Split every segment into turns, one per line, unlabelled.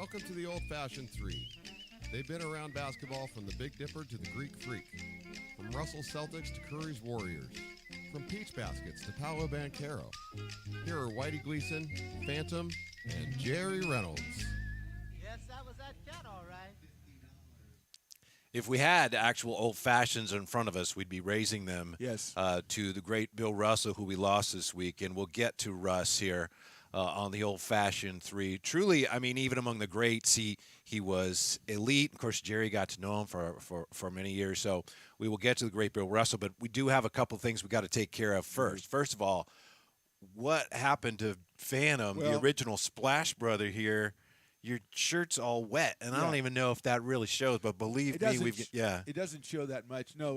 Welcome to the Old-Fashioned Three. They've been around basketball from the Big Dipper to the Greek Freak, from Russell Celtics to Curry's Warriors, from Peach Baskets to Paolo Banchero. Here are Whitey Gleason, Phantom, and Jerry Reynolds.
Yes, that was that cat, all right.
If we had actual old fashions in front of us, we'd be raising them
Yes.
To the great Bill Russell, who we lost this week. And we'll get to Russ here on the old fashioned three. Truly, I mean, even among the greats, he was elite. Of course, Jerry got to know him for many years. So we will get to the great Bill Russell. But we do have a couple things we got to take care of first. First of all, what happened to Phantom, the original Splash Brother here? Your shirt's all wet, and I don't even know if that really shows. But believe me,
it doesn't show that much. No,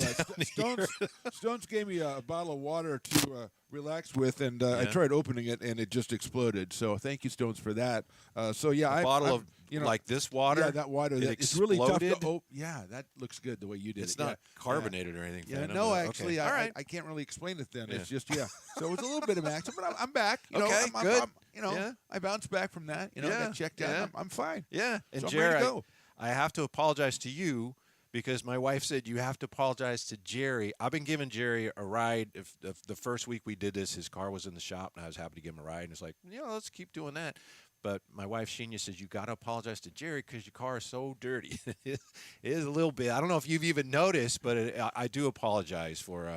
Stones gave me a bottle of water to relax with, and I tried opening it, and it just exploded. So thank you, Stones, for that.
A bottle of like this water.
Yeah, that water. It's really tough to open. Yeah, that looks good the way you did it.
It's not carbonated or anything.
Yeah, no, actually,
okay.
I can't really explain it then. It's just So it's a little bit of action, but I'm back.
Good.
I bounced back from that. I got checked out. I'm fine.
Yeah, and
so
Jerry, I have to apologize to you because my wife said you have to apologize to Jerry. I've been giving Jerry a ride. If the first week we did this, his car was in the shop, and I was happy to give him a ride. And it's like, let's keep doing that. But my wife, Sheena, says, you got to apologize to Jerry because your car is so dirty. It is a little bit. I don't know if you've even noticed, but I do apologize for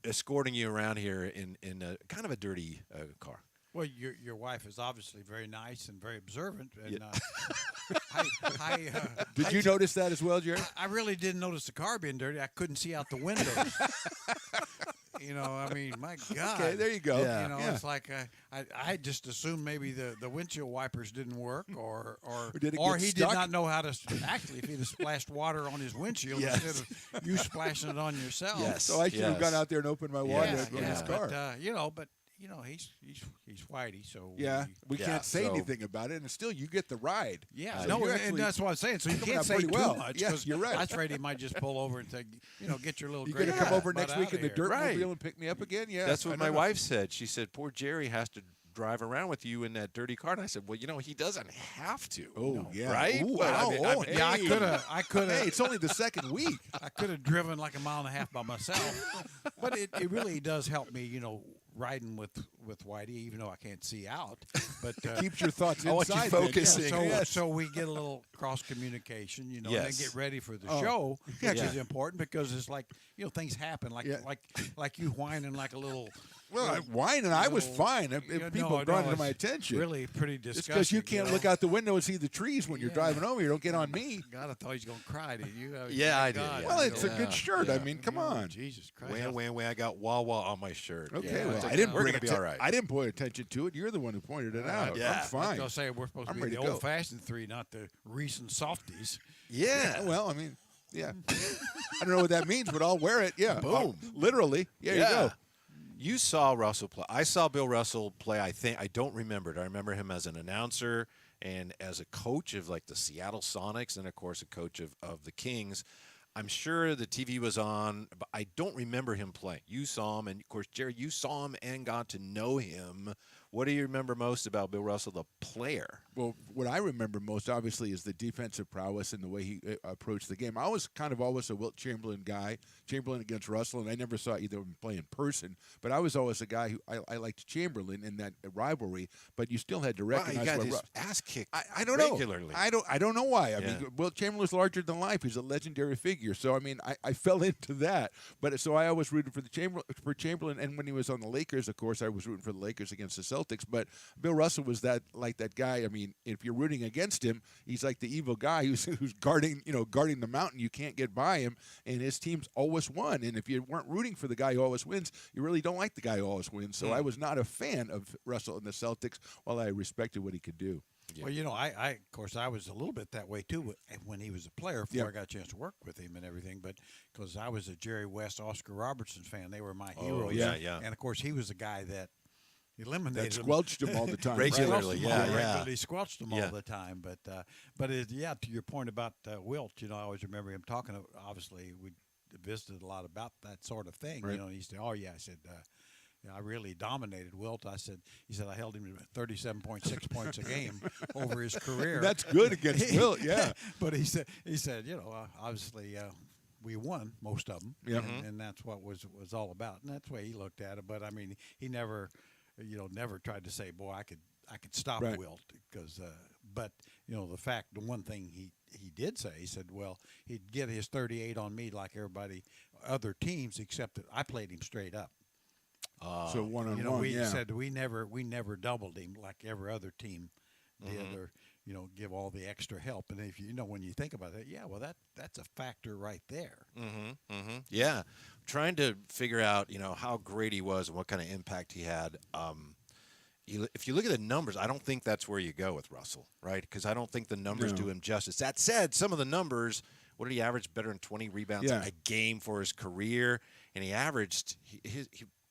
escorting you around here in a, kind of a dirty car.
Well, your wife is obviously very nice and very observant. And
did you notice that as well, Jerry?
I really didn't notice the car being dirty. I couldn't see out the windows. I mean, my God.
Okay, there you go.
Yeah. It's like I just assumed maybe the windshield wipers didn't work, or he did not know how to. Actually, if he'd have splashed water on his windshield instead of you splashing it on yourself.
Yes. So I should have gone out there and opened my water on his car.
But he's Whitey, so
we can't say anything about it, and still you get the ride.
Yeah,
so
and that's what I'm saying. So you can't say too much.
Yes, you're right.
I was afraid he might just pull over and say, get your little.
You gonna come over next week in the dirt
right.
mobile and pick me up again? Yeah,
that's what my wife said. She said, "Poor Jerry has to drive around with you in that dirty car." And I said, "Well, he doesn't have to."
Oh, yeah,
right?
Ooh,
well,
wow.
I could have.
Hey, it's only the second week.
I could have driven like a mile and a half by myself, but it really does help me, riding with Whitey, even though I can't see out. But
keeps your thoughts inside.
I want you focusing.
So we get a little cross communication, and then get ready for the show,
Yeah,
which is important because it's like things happen, like you whining like a little.
Well, whining, I was fine. People brought it to my attention.
Really pretty disgusting.
It's because you can't look out the window and see the trees when you're driving over. You don't get on me.
God, I thought he was going to cry. Did you?
Yeah, I did.
Yeah.
Well, it's a good shirt. I mean, come on.
Jesus Christ.
When I got Wawa on my shirt.
Okay,
well,
I didn't
we're
bring
gonna be all right.
I didn't point attention to it. You're the one who pointed it out.
Yeah.
I'm fine.
I was going to say we're supposed to be the old-fashioned three, not the recent softies.
Yeah.
Well, I mean, yeah. I don't know what that means, but I'll wear it. Yeah.
Boom.
Literally. There you go.
You saw Russell play. I saw Bill Russell play. I don't remember it. I remember him as an announcer and as a coach of like the Seattle Sonics and, of course, a coach of the Kings. I'm sure the TV was on, but I don't remember him playing. You saw him, and, of course, Jerry, you saw him and got to know him. What do you remember most about Bill Russell, the player?
Well, what I remember most, obviously, is the defensive prowess and the way he approached the game. I was kind of always a Wilt Chamberlain guy, Chamberlain against Russell, and I never saw either of them play in person. But I was always a guy who I liked Chamberlain in that rivalry. But you still had to recognize.
He got his ass kicked.
I don't
regularly.
know. I don't know why. I mean, Wilt Chamberlain's larger than life. He's a legendary figure. So I mean, I fell into that. But so I always rooted for Chamberlain. And when he was on the Lakers, of course, I was rooting for the Lakers against the Celtics. But Bill Russell was that guy. I mean, if you're rooting against him, he's like the evil guy who's guarding the mountain. You can't get by him, and his teams always won. And if you weren't rooting for the guy who always wins, you really don't like the guy who always wins. So I was not a fan of Russell and the Celtics, while I respected what he could do.
Yeah. Well, I of course I was a little bit that way too when he was a player before I got a chance to work with him and everything. But because I was a Jerry West, Oscar Robertson fan, they were my heroes.
Yeah.
And of course he was the guy that eliminated
that squelched him all the time.
Regularly,
regularly squelched him all the time. But to your point about Wilt, I always remember him talking. Obviously, we visited a lot about that sort of thing.
Right.
And he said, "Oh yeah," I said. I really dominated Wilt. He said I held him to 37.6 points a game over his career.
That's good against Wilt, yeah.
But he said, obviously we won most of them, and that's what was all about, and that's the way he looked at it. But I mean, he never, never tried to say, boy, I could stop Wilt, because, but the one thing he did say, he said, well, he'd get his 38 on me like everybody, other teams, except that I played him straight up.
So one-on-one,
we said we never doubled him like every other team did, or give all the extra help. And if when you think about it, that's a factor right there.
Yeah, trying to figure out how great he was and what kind of impact he had. If you look at the numbers, I don't think that's where you go with Russell, right? Because I don't think the numbers do him justice. That said, some of the numbers, what did he average? Better than 20 rebounds a game for his career, and he averaged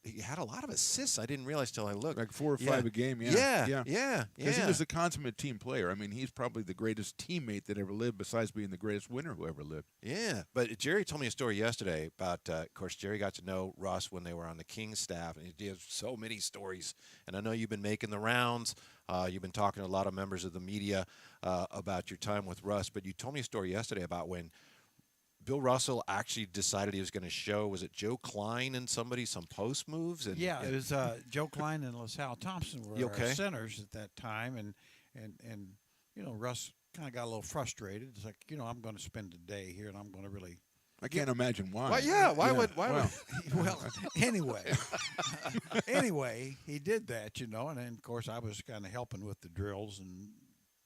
he had a lot of assists. I didn't realize till I looked.
Like 4 or 5 a game,
Yeah.
Because he was a consummate team player. I mean, he's probably the greatest teammate that ever lived, besides being the greatest winner who ever lived.
Yeah, but Jerry told me a story yesterday about, of course, Jerry got to know Russ when they were on the Kings staff, and he has so many stories. And I know you've been making the rounds. You've been talking to a lot of members of the media about your time with Russ, but you told me a story yesterday about when Bill Russell actually decided he was going to show, was it Joe Klein and somebody, some post moves? And,
it was Joe Klein and LaSalle Thompson were our centers at that time, and Russ kind of got a little frustrated. It's like, I'm going to spend a day here, and I'm going to really.
I can't imagine why.
Why would?
Well, anyway, he did that, and then of course I was kind of helping with the drills and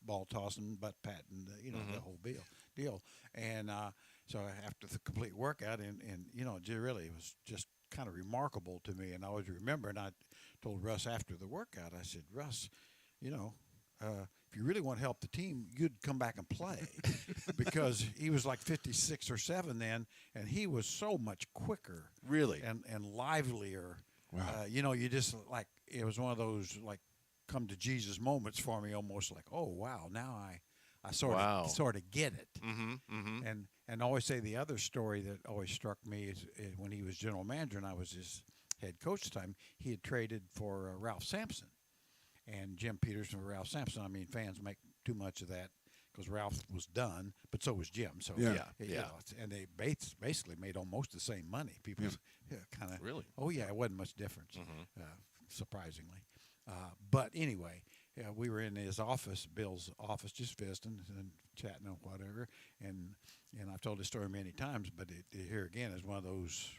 ball tossing, butt patting, the whole deal, and. So after the complete workout, and really it was just kind of remarkable to me. And I always remember, and I told Russ after the workout, I said, Russ, if you really want to help the team, you'd come back and play. Because he was like 56 or 7 then, and he was so much quicker.
Really?
And livelier.
Wow.
You just, like, it was one of those, like, come to Jesus moments for me, almost like, oh, wow, now I sort of get it. And I always say the other story that always struck me is when he was general manager and I was his head coach at the time, he had traded for Ralph Sampson. And Jim Peterson for Ralph Sampson. I mean, fans make too much of that because Ralph was done, but so was Jim. So and they basically made almost the same money. People kind of
really.
Oh yeah, it wasn't much difference, surprisingly. But anyway. Yeah, we were in his office, Bill's office, just visiting and chatting or whatever. And I've told this story many times, but here again is one of those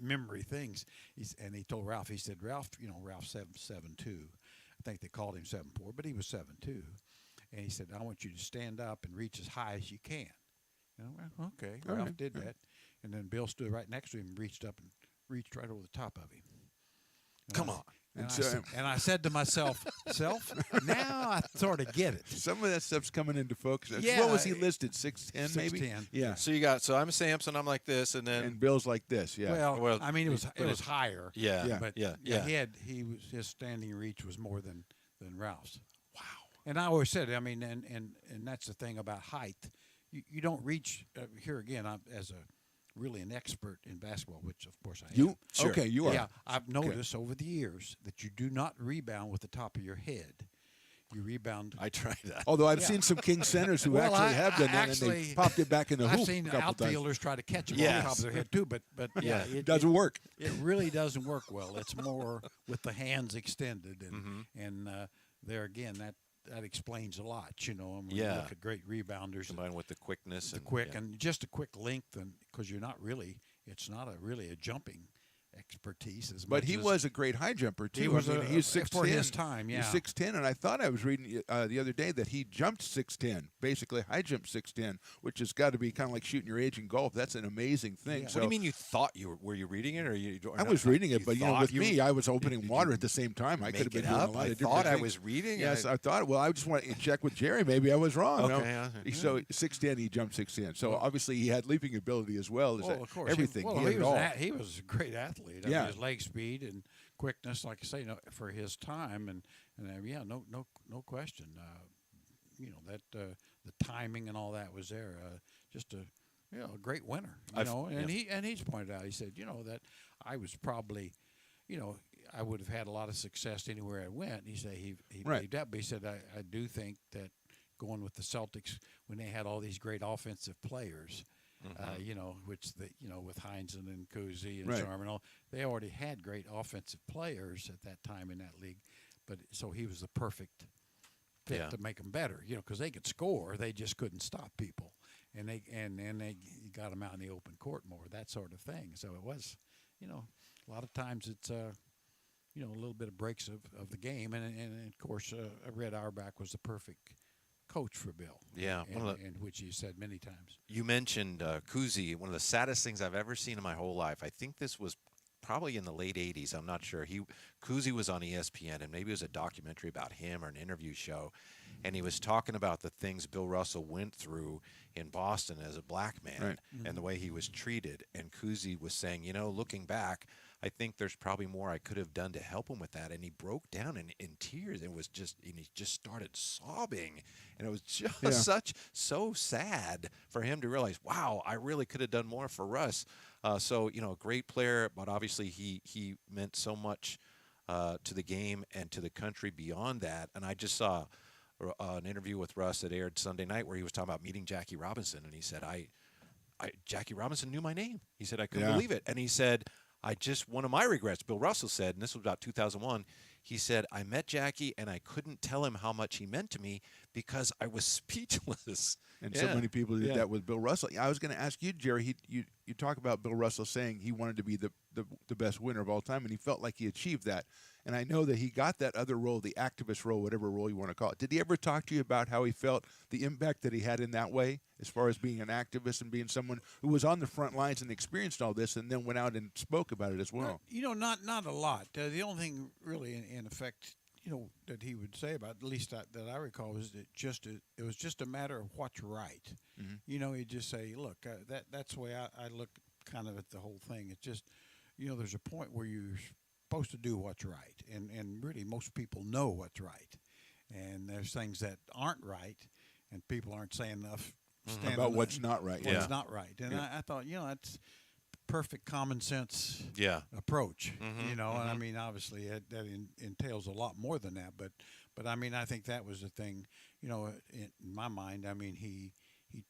memory things. He told Ralph, he said, Ralph, Ralph's 7'2". I think they called him 7'4", but he was 7'2". And he said, I want you to stand up and reach as high as you can. Well, okay.
All
Ralph
right.
did that. And then Bill stood right next to him and reached up and reached right over the top of him.
Come on.
And I said to myself, now I sort of get it.
Some of that stuff's coming into focus.
Yeah,
what was he listed? 6'10", maybe?
6'10".
Yeah.
So I'm Samson, I'm like this, and then
And Bill's like this, yeah.
Well, I mean, it was higher.
Yeah.
But
Yeah.
his standing reach was more than Ralph's. Wow. And I always said, I mean, and that's the thing about height. You don't reach here again. I'm as really an expert in basketball, which of course I am.
Okay, you are.
Yeah, I've noticed over the years that you do not rebound with the top of your head. You rebound.
I tried that.
Although I've seen some King centers who actually have done that, and they popped it back in the hoop.
I've seen
a couple
outfielders try to catch it on the top of their head too, but
it doesn't work.
It really doesn't work well. It's more with the hands extended, and there again that explains a lot, when you look at great rebounders
combined with the quickness
and just a quick length, and because it's not really a jumping expertise as much.
But he
as
was a great high jumper too.
He was
he's 6'10"
for his time. Yeah,
he's 6'10", and I thought I was reading the other day that he jumped 6'10", basically high jump 6'10", which has got to be kind of like shooting your age in golf. That's an amazing thing.
Yeah.
So,
what do you mean you thought were you reading it or you?
I was reading it, but with me, I was opening water at the same time. I could have been doing a lot of different
things. I thought I
things.
was reading.
Yes, I thought. Well, I just want to check with Jerry. Maybe I was wrong.
Okay.
So 6'10", he jumped 6'10". So obviously he had leaping ability as well as
of course.
everything.
He was a great athlete. I mean, his leg speed and quickness, like I say, for his time, and no question. That the timing and all that was there. Just a great winner. And he's pointed out. He said, that I was probably, I would have had a lot of success anywhere I went. He said he
Right.
believed that, but he said I do think that going with the Celtics when they had all these great offensive players, which with Heinzen and Cousy and
Right.
Sharman, all they already had great offensive players at that time in that league, but so he was the perfect fit to make them better, because they could score, they just couldn't stop people, and they got them out in the open court more, that sort of thing. So it was, a lot of times it's a little bit of breaks of the game, and of course Red Auerbach was the perfect coach for Bill.
Yeah,
and which he said many times.
You mentioned Cousy, one of the saddest things I've ever seen in my whole life. I think this was probably in the late 80s. I'm not sure. Cousy was on ESPN, and maybe it was a documentary about him or an interview show, and he was talking about the things Bill Russell went through in Boston as a black man,
Right.
and the way he was treated. And Cousy was saying, looking back, I think there's probably more I could have done to help him with that. And he broke down in tears, and he just started sobbing. And it was just so sad for him to realize, wow, I really could have done more for Russ. So, a great player, but obviously he meant so much to the game and to the country beyond that. And I just saw an interview with Russ that aired Sunday night where he was talking about meeting Jackie Robinson. And he said, Jackie Robinson knew my name. He said, I couldn't believe it. And he said, one of my regrets, Bill Russell said, and this was about 2001, he said, I met Jackie and I couldn't tell him how much he meant to me because I was speechless.
And so many people did that with Bill Russell. I was going to ask you, Jerry, you talk about Bill Russell saying he wanted to be the best winner of all time, and he felt like he achieved that. And I know that he got that other role, the activist role, whatever role you want to call it. Did he ever talk to you about how he felt, the impact that he had in that way, as far as being an activist and being someone who was on the front lines and experienced all this and then went out and spoke about it as well?
Not a lot. The only thing really in effect, that he would say about, at least that I recall, was that it was just a matter of what's right.
Mm-hmm.
He'd just say, look, that's the way I look kind of at the whole thing. It's just, there's a point where you're supposed to do what's right, and really most people know what's right, and there's things that aren't right, and people aren't saying enough
about what's not right.
What's not right, and I thought, that's perfect common sense approach, and I mean, obviously that entails a lot more than that, but I mean, I think that was the thing, in my mind. I mean, he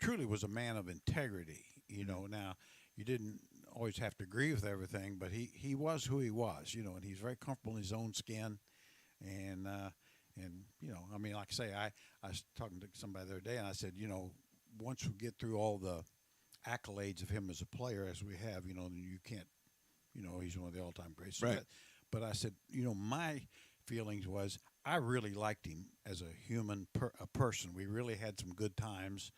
truly was a man of integrity. Now you didn't always have to agree with everything, but he was who he was, and he's very comfortable in his own skin, and I mean, like I say, I was talking to somebody the other day, and I said, once we get through all the accolades of him as a player as we have, you can't, he's one of the all-time greats.
Right.
But I said, my feelings was I really liked him as a human, a person. We really had some good times.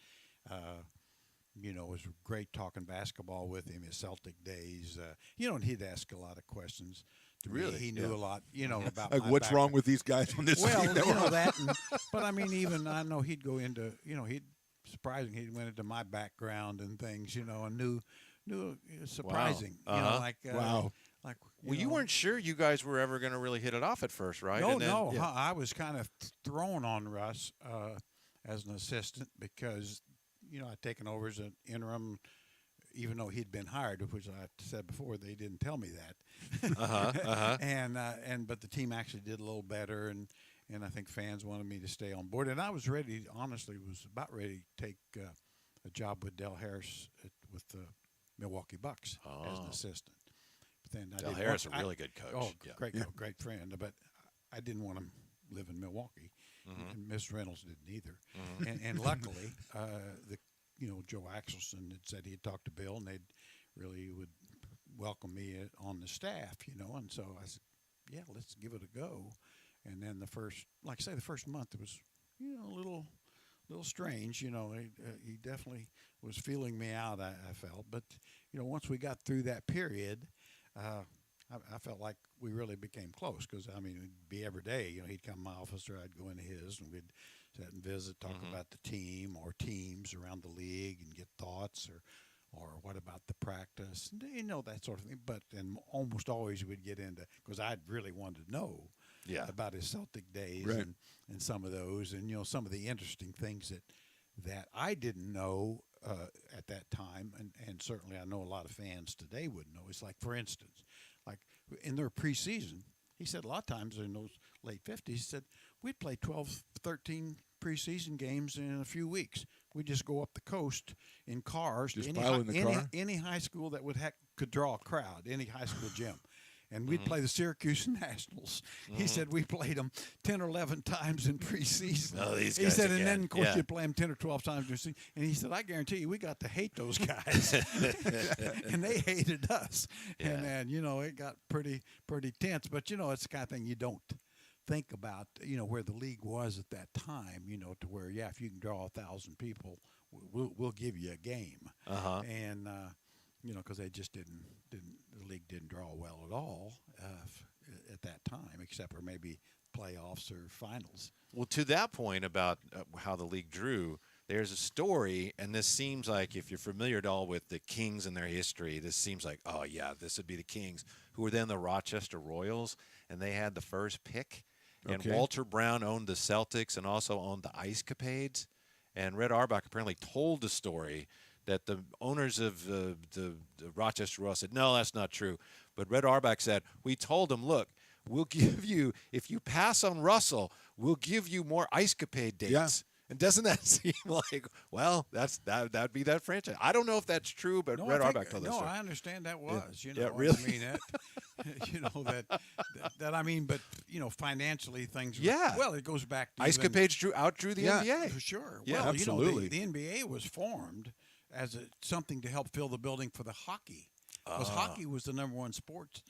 It was great talking basketball with him, his Celtic days. And he'd ask a lot of questions.
Really?
He knew a lot, about
like
my
what's
background.
wrong with these guys on this
Well,
team?
that. But I mean, even I know he'd go into, surprising. He went into my background and things, and knew surprising.
Wow.
Wow.
Like,
Well, you weren't sure you guys were ever going to really hit it off at first, right?
No,
And then,
no. I was kind of thrown on Russ as an assistant because, I'd taken over as an interim, even though he'd been hired, which I said before, they didn't tell me that. But the team actually did a little better, and I think fans wanted me to stay on board. And I was ready, honestly, was about ready to take a job with Del Harris with the Milwaukee Bucks as an assistant. But then
Del Harris, a really good coach.
Oh, great friend. But I didn't want to live in Milwaukee, and Miss Reynolds didn't either. And luckily, Joe Axelson had said he had talked to Bill, and they really would welcome me on the staff, And so I said, yeah, let's give it a go. And then the first month it was, a little strange. He definitely was feeling me out, I felt. But, once we got through that period, I felt like we really became close because, I mean, it'd be every day. He'd come to my office or I'd go into his, and we'd sit and visit, talk about the team or teams around the league and get thoughts or what about the practice, that sort of thing. But then almost always we'd get into, because I really wanted to know about his Celtic days and some of those, and some of the interesting things that I didn't know at that time, and certainly I know a lot of fans today wouldn't know. It's like, for instance, like in their preseason, he said a lot of times in those late 50s, he said, we'd play 12, 13 preseason games in a few weeks. We'd just go up the coast in cars.
Just pile in the car?
Any high school that could draw a crowd, any high school gym. And we'd play the Syracuse Nationals. He said we played them 10 or 11 times in preseason.
Oh, these
he
guys
said,
again.
and then, of course,
Yeah.
you play them 10 or 12 times in season. And he said, I guarantee you, we got to hate those guys. And they hated us.
Yeah.
And it got pretty tense. But, it's the kind of thing you don't think about, where the league was at that time, to where, if you can draw 1,000 people, we'll give you a game.
Uh-huh.
And, because they just the league didn't draw well at all at that time, except for maybe playoffs or finals.
Well, to that point about how the league drew, there's a story, and this seems like, if you're familiar at all with the Kings and their history, this seems like, oh, yeah, this would be the Kings, who were then the Rochester Royals, and they had the first pick. And
Okay.
Walter Brown owned the Celtics and also owned the Ice Capades. And Red Auerbach apparently told the story that the owners of the Rochester Royals said, no, that's not true. But Red Auerbach said, we told them, look, we'll give you, if you pass on Russell, we'll give you more Ice Capade dates.
Yeah.
And doesn't that seem like, well, that'd be that franchise? I don't know if that's true, but
No,
Red
I think-
Auerbach told us.
No,
story.
I understand that was.
Yeah, really?
I mean, that I mean, but financially things.
Yeah.
Well, it goes back to
Ice
even-
Capades outdrew the
Yeah.
NBA.
For sure.
Yeah,
well,
absolutely.
The NBA was formed as something to help fill the building for the hockey. Because hockey was the number one sport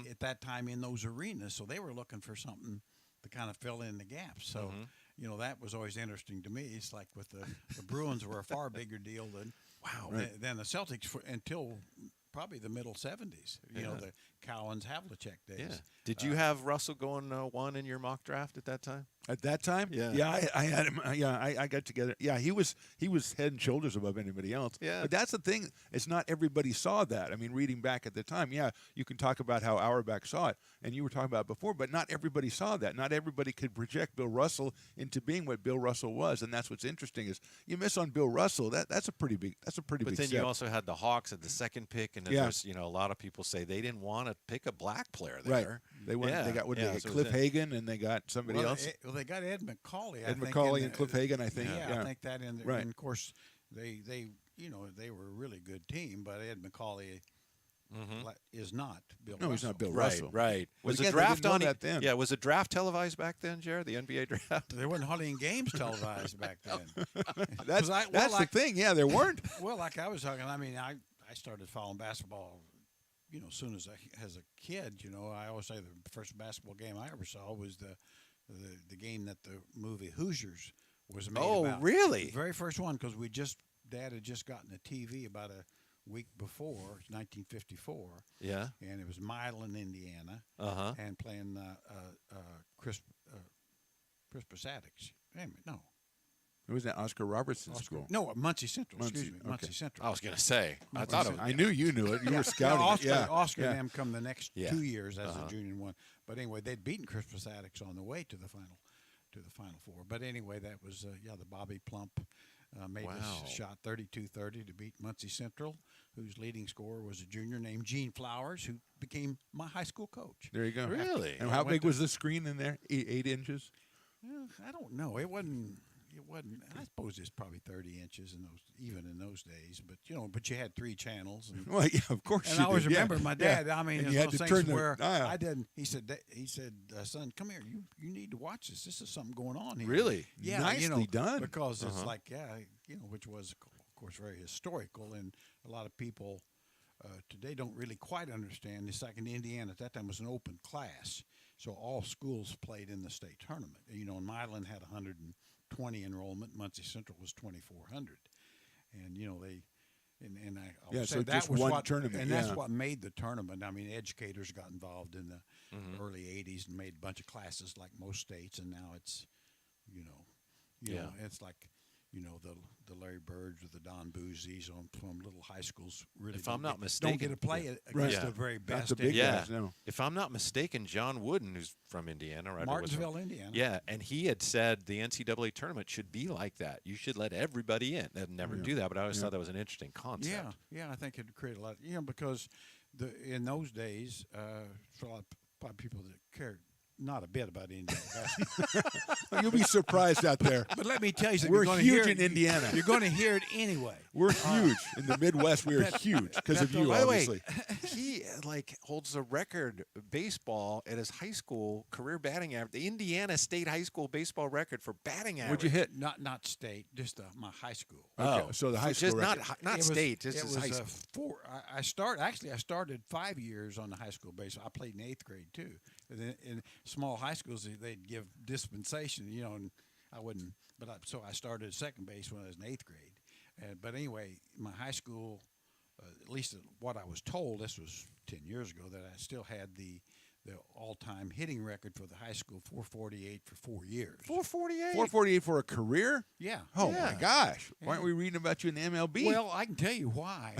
at that time in those arenas, so they were looking for something to kind of fill in the gaps. So, that was always interesting to me. It's like with the Bruins were a far bigger deal than than the Celtics until probably the middle 70s. The Cowens Havlicek days.
Yeah. Did you have Russell going 1 in your mock draft at that time?
At that time,
Yeah.
I had him. I got together. Yeah, he was head and shoulders above anybody else.
Yeah.
But that's the thing. It's not everybody saw that. I mean, reading back at the time, you can talk about how Auerbach saw it, and you were talking about it before, but not everybody saw that. Not everybody could project Bill Russell into being what Bill Russell was, and that's what's interesting is you miss on Bill Russell. That's a pretty big. But
But
big
then
step.
you also had the Hawks at the second pick, and then
Yeah.
there's a lot of people say they didn't want to pick a black player
Right.
there.
They went.
Yeah.
They got
Yeah,
they got
so it
Cliff
was it.
Hagan, and they got somebody else.
They got Ed McCauley.
Ed McCauley and Cliff Hagan, I think.
I think that in
Right.
and of course they they were a really good team, but Ed McCauley is not Bill
No,
Russell.
he's not Bill
Right,
Russell.
right.
But
Was
again,
the
they
draft
didn't know
on?
that then.
Yeah, was the draft televised back then, Jared? The NBA draft?
There wasn't hardly any games televised back then.
That's
well,
the thing. Yeah, there weren't.
Well, like I was talking, I mean, I started following basketball, as soon as a kid. I always say the first basketball game I ever saw was the game that the movie Hoosiers was made
Oh,
about.
really?
The very first one, because Dad had just gotten a TV about a week before, 1954.
Yeah.
And it was Milan, Indiana,
Uh-huh.
and playing Chris Pasatics. Wait a minute, no.
It was at Oscar Robertson's school.
No, Muncie Central. Excuse
Muncie,
me,
okay.
Muncie Central.
I was going to say. I thought it was.
I knew you knew it. You were scouting.
Oscar
Yeah.
and them come the next
Yeah.
2 years as
Uh-huh.
a junior and one. But anyway, they'd beaten Christmas Addicts on the way to the final four. But anyway, that was the Bobby Plump made
Wow.
a shot 32-30 to beat Muncie Central, whose leading scorer was a junior named Gene Flowers, who became my high school coach.
There you go.
Really?
And
I
how
went
big
to-
was the screen in there? 8 inches.
I don't know. It wasn't. I suppose it's probably 30 inches in those days. But but you had 3 channels. And,
Well, yeah, of course.
And
you
I always
did, yeah.
remember my dad.
Yeah.
I mean,
And
it's
you had
those
to
things
turn the
where
dial.
I didn't. He said, son, come here. You need to watch this. This is something going on here.
Really?
Yeah.
Nicely done.
Because it's
Uh-huh.
like, which was of course very historical, and a lot of people today don't really quite understand. It's like in Indiana at that time was an open class, so all schools played in the state tournament. And Milan had 120 enrollment. Muncie Central was 2,400, and they. And I
Yeah,
say
so
that
just
was
one
what,
tournament,
and that's
yeah.
what made the tournament. I mean, educators got involved in the early '80s and made a bunch of classes like most states, and now it's, it's like, the Larry Birds or the Don Boozies from little high schools really.
If I'm not
don't
mistaken-
get to play it
Right.
against
Yeah.
the very
Not
best.
the big
Yeah.
guys, no.
If I'm not mistaken, John Wooden, who's from Indiana, right? or was from-
Martinsville, Indiana.
Yeah, and he had said the NCAA tournament should be like that. You should let everybody in. They'd never do that, but I always thought that was an interesting concept.
Yeah, I think it'd create a lot. Because in those days, for a lot of people that cared not a bit about Indiana basketball.
You'll be surprised out there.
But let me tell you something.
We're huge in Indiana.
You're going to hear it anyway.
We're huge in the Midwest. We are huge because of you,
By the way,
obviously.
he holds the record baseball at his high school career batting average. The Indiana State high school baseball record for batting average.
What'd you hit?
Not state, just my high school.
Okay, so the high school
just
record.
not state, just
it
his
was
high school.
I started 5 years on the high school baseball. I played in 8th grade too. In small high schools, they'd give dispensation, and I wouldn't. So I started at second base when I was in 8th grade. But anyway, my high school, at least what I was told, this was 10 years ago, that I still had the all-time hitting record for the high school, 448 for 4 years.
448.
448 for a career?
Yeah.
Oh
Yeah.
my gosh! Why aren't we reading about you in the MLB?
Well, I can tell you why.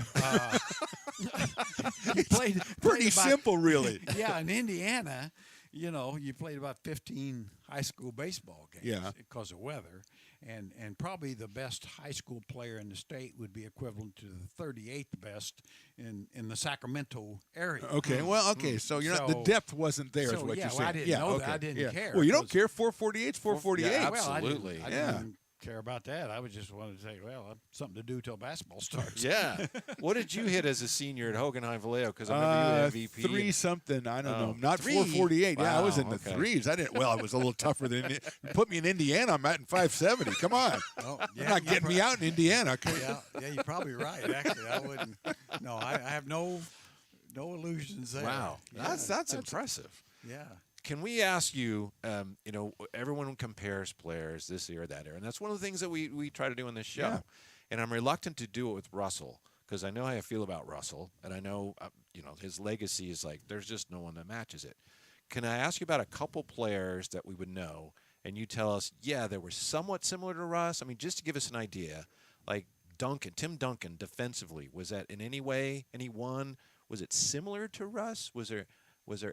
You played
pretty
about-
simple, really.
Yeah, in Indiana, you played about 15 high school baseball games
Yeah.
because of weather. And probably the best high school player in the state would be equivalent to the 38th best in the Sacramento area.
Okay, well, okay, so you're not, the
So-
depth wasn't there, is
so,
what
yeah,
you're
well,
saying.
I didn't
yeah,
know
okay,
that. I didn't
yeah.
care.
Well, you don't
because-
care. 448's 448.
Yeah,
Well,
absolutely.
I didn't care about that. I was just wanted to say, well, something to do till basketball starts.
Yeah. What did you hit as a senior at Hohenheim Vallejo? Because I remember you MVP.
3 something. I don't know.
Oh,
Not
3?
448. Yeah, I was
Wow,
in the
okay.
threes. I didn't. Well, I was a little tougher than. You put me in Indiana, I'm at 570. Come on.
Oh,
You're not getting me out in Indiana.
Yeah, you're probably right. Actually, I wouldn't. No, I have no illusions there.
Wow.
Yeah,
That's impressive.
yeah.
Can we ask you, everyone compares players this year or that year, and that's one of the things that we try to do on this show.
Yeah.
And I'm reluctant to do it with Russell because I know how I feel about Russell, and I know, his legacy is like there's just no one that matches it. Can I ask you about a couple players that we would know, and you tell us, yeah, they were somewhat similar to Russ? I mean, just to give us an idea, like Tim Duncan, defensively, was that in any way, was it similar to Russ? Was there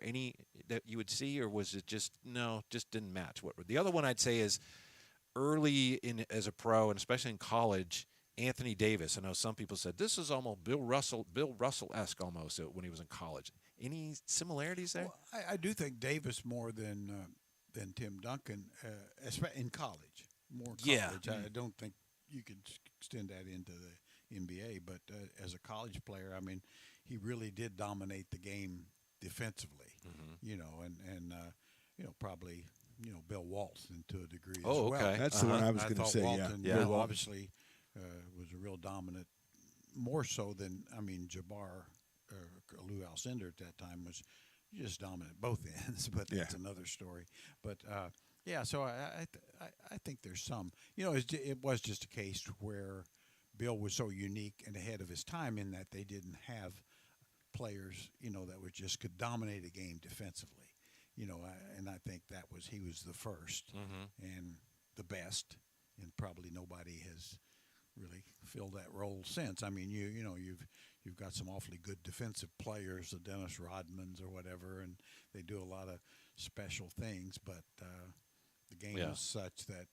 any that you would see, or was it just didn't match? The other one I'd say is early in as a pro, and especially in college, Anthony Davis. I know some people said this is almost Bill Russell-esque almost when he was in college. Any similarities there?
Well, I do think Davis more than Tim Duncan, in college. More in college. I don't think you could extend that into the NBA. But as a college player, I mean, he really did dominate the game defensively. Probably Bill Walton to a degree
Oh,
as well.
okay.
That's the one I was going to
thought
say.
Walton,
Yeah.
Bill Walton.
obviously was a real dominant, more so than Jabbar or Lou Alcindor at that time was just dominant both ends. But that's another story. But so I think there's some. It was just a case where Bill was so unique and ahead of his time in that they didn't have players that could dominate a game defensively. And I think he was the first and the best, and probably nobody has really filled that role since. I mean, you've got some awfully good defensive players, the Dennis Rodmans or whatever, and they do a lot of special things, but the game is such that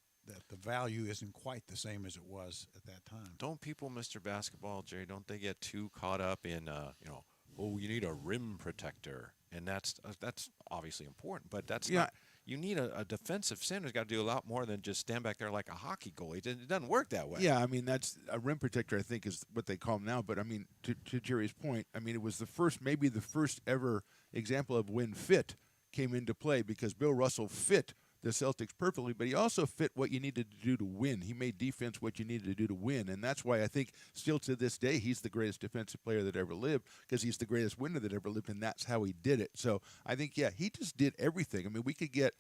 the value isn't quite the same as it was at that time.
Don't people, Mr. Basketball, Jerry, don't they get too caught up in, you need a rim protector, and that's obviously important, but that's not. You need a defensive center's got to do a lot more than just stand back there like a hockey goalie. It doesn't work that way.
Yeah, I mean, that's a rim protector, I think, is what they call them now. But, I mean, to Jerry's point, I mean, it was maybe the first ever example of when fit came into play, because Bill Russell fit the Celtics perfectly, but he also fit what you needed to do to win. He made defense what you needed to do to win, and that's why I think still to this day he's the greatest defensive player that ever lived, because he's the greatest winner that ever lived, and that's how he did it. So I think, he just did everything. I mean, we could get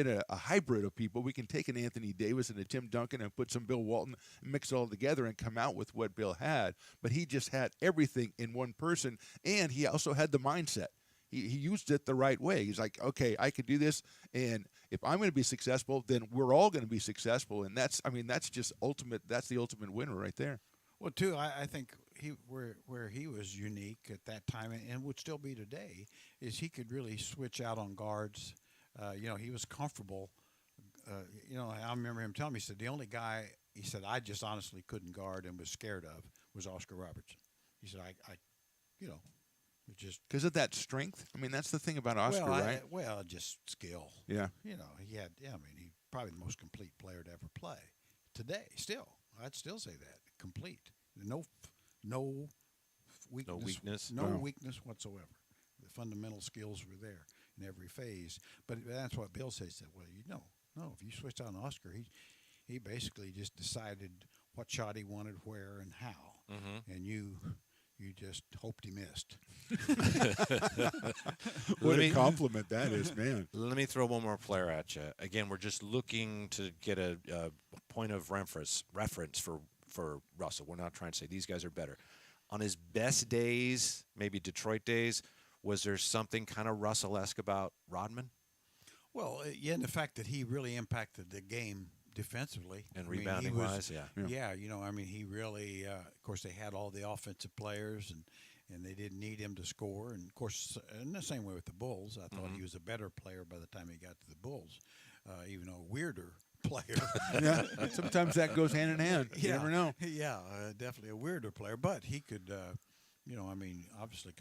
a hybrid of people. We can take an Anthony Davis and a Tim Duncan and put some Bill Walton and mix it all together and come out with what Bill had, but he just had everything in one person, and he also had the mindset. He used it the right way. He's like, okay, I could do this, and if I'm going to be successful, then we're all going to be successful, and that's just ultimate. That's the ultimate winner right there.
Well, too, I think where he was unique at that time and would still be today is he could really switch out on guards. He was comfortable. I remember him telling me, he said, the only guy, he said, I just honestly couldn't guard and was scared of was Oscar Robertson. He said, Just
because of that strength. I mean, that's the thing about Oscar, right?
Well, just skill.
Yeah.
You know, he had. Yeah, I mean, he's probably the most complete player to ever play. Today, still, I'd still say that complete. No weakness. No weakness whatsoever. The fundamental skills were there in every phase. But that's what Bill says. Well, no. If you switched on Oscar, he basically just decided what shot he wanted, where, and how, and you just hoped he missed.
What a compliment that is, man.
Let me throw one more player at you. Again, we're just looking to get a point of reference for Russell. We're not trying to say these guys are better. On his best days, maybe Detroit days, was there something kind of Russell-esque about Rodman?
Well, yeah, and the fact that he really impacted the game defensively
and rebounding-wise, yeah.
Yeah, he really. Of course, they had all the offensive players, and they didn't need him to score. And of course, in the same way with the Bulls, I thought he was a better player by the time he got to the Bulls, even though a weirder player.
Yeah, sometimes that goes hand in hand. You never know.
Yeah, definitely a weirder player, but he could, obviously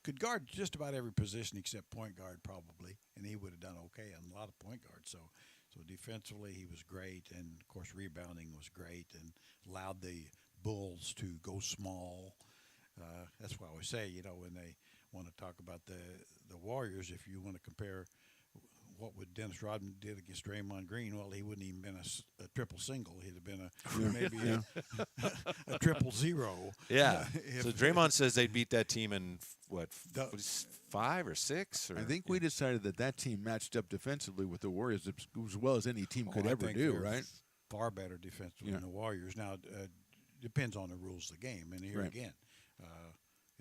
could guard just about every position except point guard probably, and he would have done okay on a lot of point guards. So defensively he was great, and of course rebounding was great, and allowed the Bulls to go small. That's why I always say, when they want to talk about the Warriors, if you want to compare what would Dennis Rodman did against Draymond Green, well, he wouldn't even been a triple single. He'd have been a triple zero.
Yeah. So Draymond says they beat that team in, 5 or 6? Or,
I think we decided that team matched up defensively with the Warriors as well as any team could ever do, right?
Far better defensively than the Warriors. Now, depends on the rules of the game. And here again,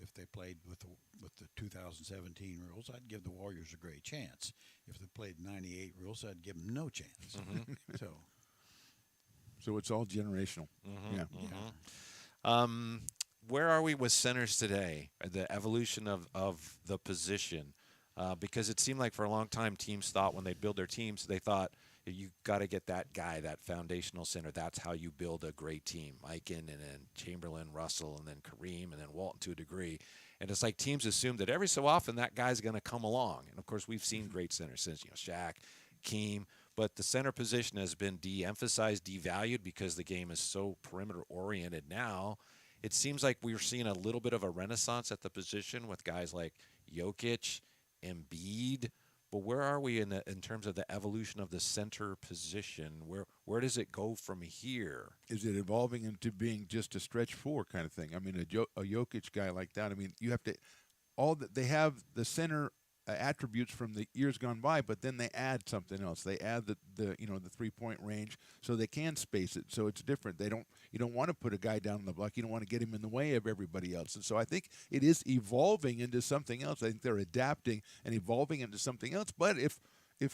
if they played with the 2017 rules, I'd give the Warriors a great chance. If they played 98 rules, I'd give them no chance.
So it's all generational.
Where are we with centers today? The evolution of the position, because it seemed like for a long time teams thought when they build their teams, they thought you got to get that guy, that foundational center. That's how you build a great team. Aiken and then Chamberlain, Russell, and then Kareem, and then Walton to a degree. And it's like teams assume that every so often that guy's going to come along. And, of course, we've seen great centers since, Shaq, Keem. But the center position has been de-emphasized, devalued because the game is so perimeter-oriented now. It seems like we're seeing a little bit of a renaissance at the position with guys like Jokic, Embiid. But where are we in terms of the evolution of the center position? Where does it go from here?
Is it evolving into being just a stretch four kind of thing? I mean, a Jokic guy like that. I mean, you have to they have the center attributes from the years gone by, but then they add something else. They add the 3-point range so they can space it. So it's different. You don't want to put a guy down on the block. You don't want to get him in the way of everybody else. And so I think it is evolving into something else. I think they're adapting and evolving into something else. But if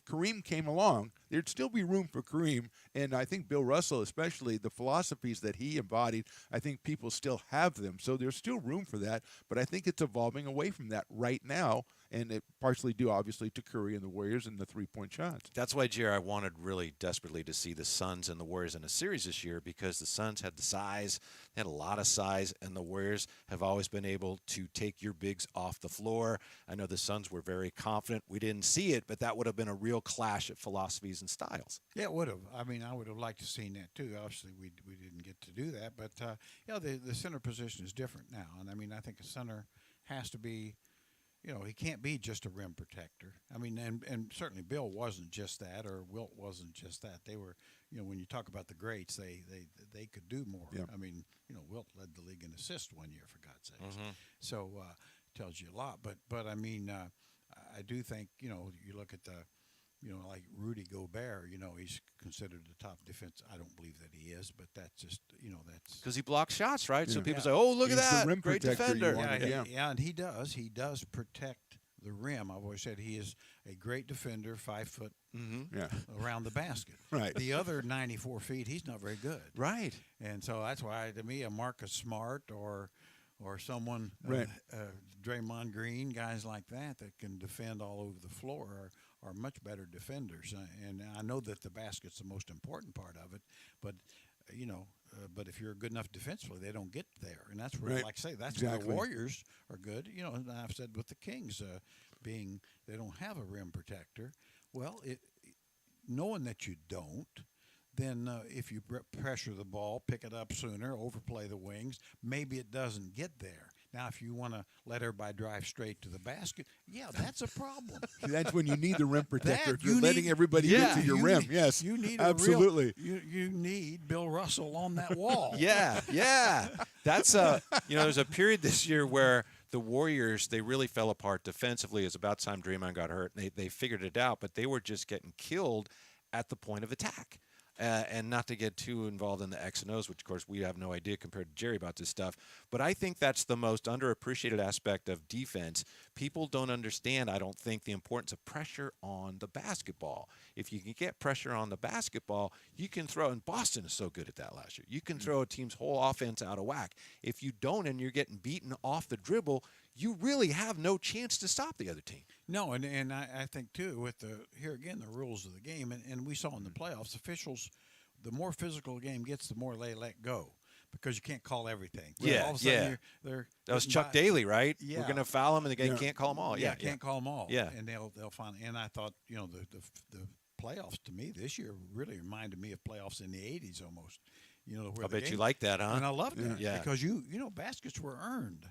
Kareem came along, there'd still be room for Kareem. And I think Bill Russell, especially the philosophies that he embodied, I think people still have them. So there's still room for that. But I think it's evolving away from that right now. And it partially due, obviously, to Curry and the Warriors and the three-point shots.
That's why, Jerry, I wanted really desperately to see the Suns and the Warriors in a series this year, because the Suns had the size, they had a lot of size, and the Warriors have always been able to take your bigs off the floor. I know the Suns were very confident. We didn't see it, but that would have been a real clash of philosophies and styles.
Yeah, it would have. I mean, I would have liked to have seen that, too. Obviously, we didn't get to do that. But, the center position is different now. And, I mean, I think a center has to be – he can't be just a rim protector. I mean, and certainly Bill wasn't just that, or Wilt wasn't just that. They were, when you talk about the greats, they could do more.
Yeah.
I mean, Wilt led the league in assists one year, for God's sakes. So tells you a lot. But I mean, I do think you look at the. Like Rudy Gobert, he's considered the top defense. I don't believe that he is, but that's just, that's
because he blocks shots, right?
Yeah.
So people say, "Oh, look
He's
at that,
the rim
great
protector you
defender."
want.
Yeah, and he does. He does protect the rim. I've always said he is a great defender, 5 foot around the basket.
Right.
The other 94 feet, he's not very good.
Right.
And so that's why, to me, a Marcus Smart or someone,
Right.
Draymond Green, guys like that can defend all over the floor are much better defenders. And I know that the basket's the most important part of it, but But if you're good enough defensively, they don't get there, and that's where,
Right.
like I say, that's
Exactly.
where the Warriors are good. And I've said with the Kings, being they don't have a rim protector. Well, knowing that you don't, then if you pressure the ball, pick it up sooner, overplay the wings, maybe it doesn't get there. Now, if you want to let everybody drive straight to the basket, yeah, that's a problem.
That's when you need the rim protector.
That
If you're
you
letting
need-
everybody
Yeah.
get to your rim. Yes,
You need
absolutely.
You need Bill Russell on that wall.
Yeah. That's there's a period this year where the Warriors, they really fell apart defensively. It was about time Draymond got hurt. They figured it out, but they were just getting killed at the point of attack. And not to get too involved in the X and O's, which, of course, we have no idea compared to Jerry about this stuff. But I think that's the most underappreciated aspect of defense. People don't understand, I don't think, the importance of pressure on the basketball. If you can get pressure on the basketball, you can throw, and Boston is so good at that last year, you can throw a team's whole offense out of whack. If you don't and you're getting beaten off the dribble, you really have no chance to stop the other team.
No, and I think, too, with here again, the rules of the game, and we saw in the playoffs, officials, the more physical a game gets, the more they let go because you can't call everything.
Yeah,
all of a sudden they're
That was
getting
Chuck
by-
Daly, right?
Yeah.
We're going to foul him, and the guy can't call them all. Yeah,
can't call them all.
Yeah.
And they'll find. And I thought, the playoffs to me this year really reminded me of playoffs in the '80s almost. Where
I
the
bet you
game-
like that, huh?
And I loved it
Yeah.
because baskets were earned.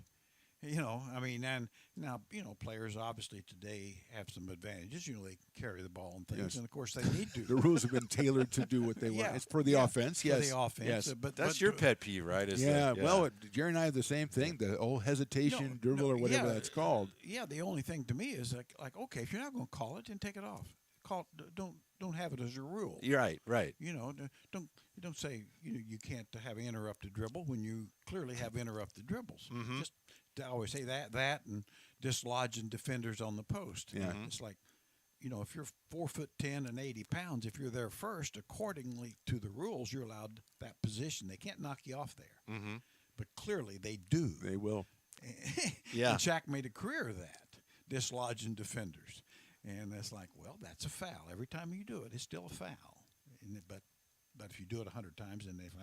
And now, players obviously today have some advantages. They carry the ball and things,
Yes.
and of course they need to.
The rules have been tailored to do what they want.
Yeah,
It's for the
yeah,
offense.
for
Yes,
the offense.
Yes.
But
That's your pet peeve, right? Is
Yeah.
that-
Well, Jerry and I have the same thing. The old hesitation dribble or whatever
yeah,
that's called.
Yeah, the only thing to me is like okay, if you're not going to call it, then take it off. Don't have it as a rule.
You're right.
Don't say you can't have an interrupted dribble when you clearly have interrupted dribbles.
Mm-hmm.
Just to always say that and dislodging defenders on the post.
Yeah.
It's like if you're 4'10" and 80 pounds, if you're there first, accordingly to the rules, you're allowed that position. They can't knock you off there.
Mm-hmm.
But clearly they do.
They will.
Yeah.
And Shaq made a career of that, dislodging defenders. And it's like, well, that's a foul. Every time you do it, it's still a foul. But if you do it 100 times, then they say,